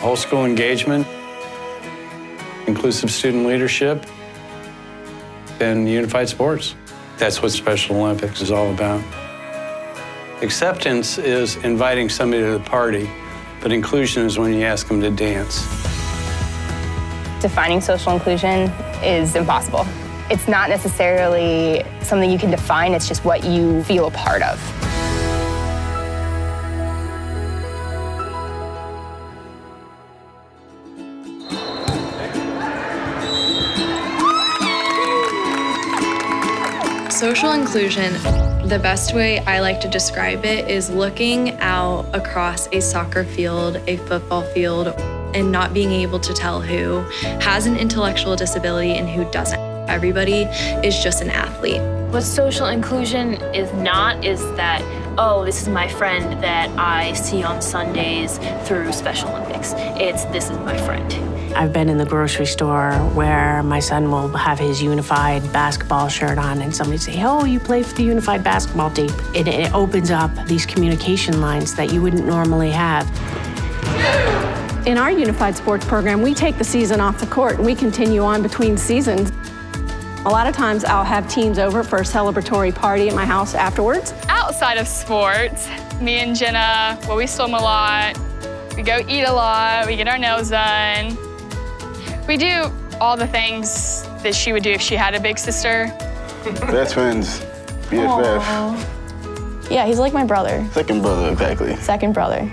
whole school engagement, inclusive student leadership, and unified sports. That's what Special Olympics is all about. Acceptance is inviting somebody to the party, but inclusion is when you ask them to dance. Defining social inclusion is impossible. It's not necessarily something you can define, it's just what you feel a part of. Social inclusion, the best way I like to describe it is looking out across a soccer field, a football field, and not being able to tell who has an intellectual disability and who doesn't. Everybody is just an athlete. What social inclusion is not is that, oh, this is my friend that I see on Sundays through Special Olympics. It's, this is my friend. I've been in the grocery store where my son will have his unified basketball shirt on and somebody say, oh, you play for the unified basketball team. It opens up these communication lines that you wouldn't normally have. In our unified sports program, we take the season off the court and we continue on between seasons. A lot of times I'll have teams over for a celebratory party at my house afterwards. Outside of sports, me and Jenna, well, we swim a lot, we go eat a lot, we get our nails done. We do all the things that she would do if she had a big sister. Best friends, BFF. Aww. Yeah, he's like my brother. Second brother, exactly. Second brother.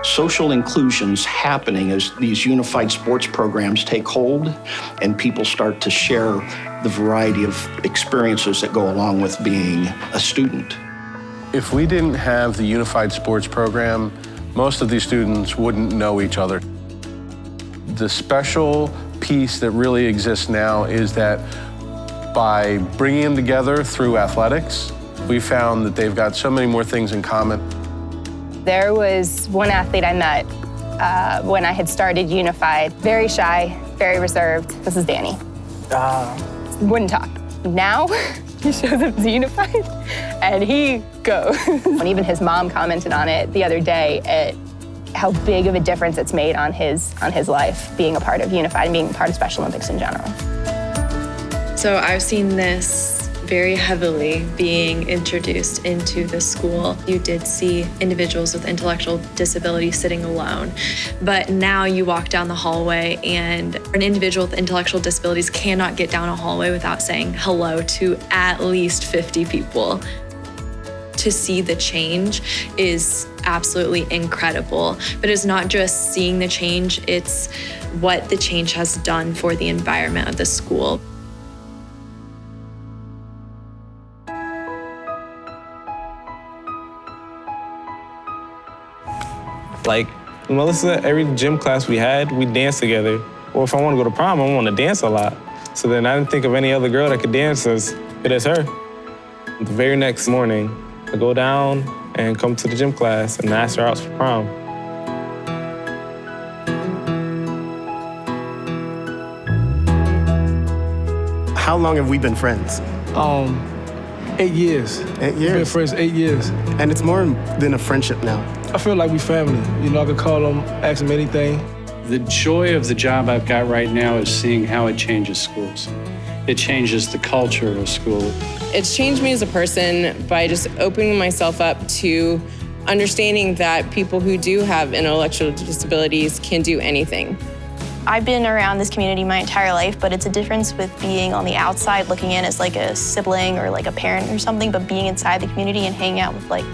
Social inclusion's happening as these unified sports programs take hold and people start to share the variety of experiences that go along with being a student. If we didn't have the unified sports program, most of these students wouldn't know each other. The special piece that really exists now is that by bringing them together through athletics, we found that they've got so many more things in common. There was one athlete I met when I had started Unified. Very shy, very reserved. This is Danny. Wouldn't talk. Now, he shows up to Unified, and he goes. And even his mom commented on it the other day at how big of a difference it's made on his life, being a part of Unified and being a part of Special Olympics in general. So I've seen this very heavily being introduced into the school. You did see individuals with intellectual disabilities sitting alone, but now you walk down the hallway and an individual with intellectual disabilities cannot get down a hallway without saying hello to at least 50 people. To see the change is absolutely incredible, but it's not just seeing the change, it's what the change has done for the environment of the school. Like, Melissa, every gym class we had, we danced together. Or if I want to go to prom, I want to dance a lot. So then I didn't think of any other girl that could dance as good as her. The very next morning, I go down and come to the gym class and ask her out for prom. How long have we been friends? 8 years. 8 years? We've been friends 8 years. And it's more than a friendship now. I feel like we family. You know, I could call them, ask them anything. The joy of the job I've got right now is seeing how it changes schools. It changes the culture of a school. It's changed me as a person by just opening myself up to understanding that people who do have intellectual disabilities can do anything. I've been around this community my entire life, but it's a difference with being on the outside looking in as like a sibling or like a parent or something, but being inside the community and hanging out with like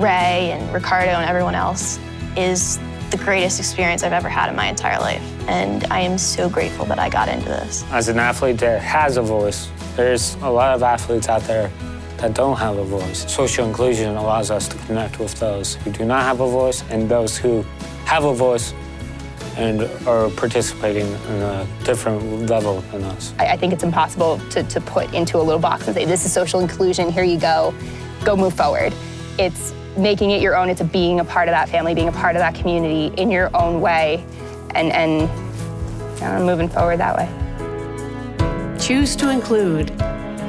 Ray and Ricardo and everyone else is the greatest experience I've ever had in my entire life. And I am so grateful that I got into this. As an athlete that has a voice, there's a lot of athletes out there that don't have a voice. Social inclusion allows us to connect with those who do not have a voice and those who have a voice and are participating in a different level than us. I think it's impossible to put into a little box and say, this is social inclusion, here you go move forward. It's making it your own, it's being a part of that family, being a part of that community in your own way, and moving forward that way. Choose to include.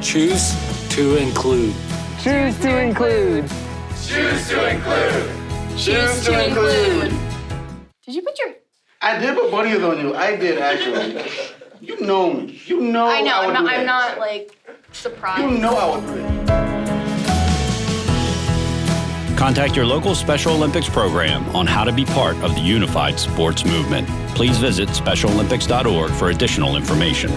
Choose to include. Choose to include. Choose to include. Choose to include. Did you put your... I did put bunny ears on you. I did, actually. You know me. You know I know, I would do that. I'm not like surprised. You know I would do that. Contact your local Special Olympics program on how to be part of the unified sports movement. Please visit SpecialOlympics.org for additional information.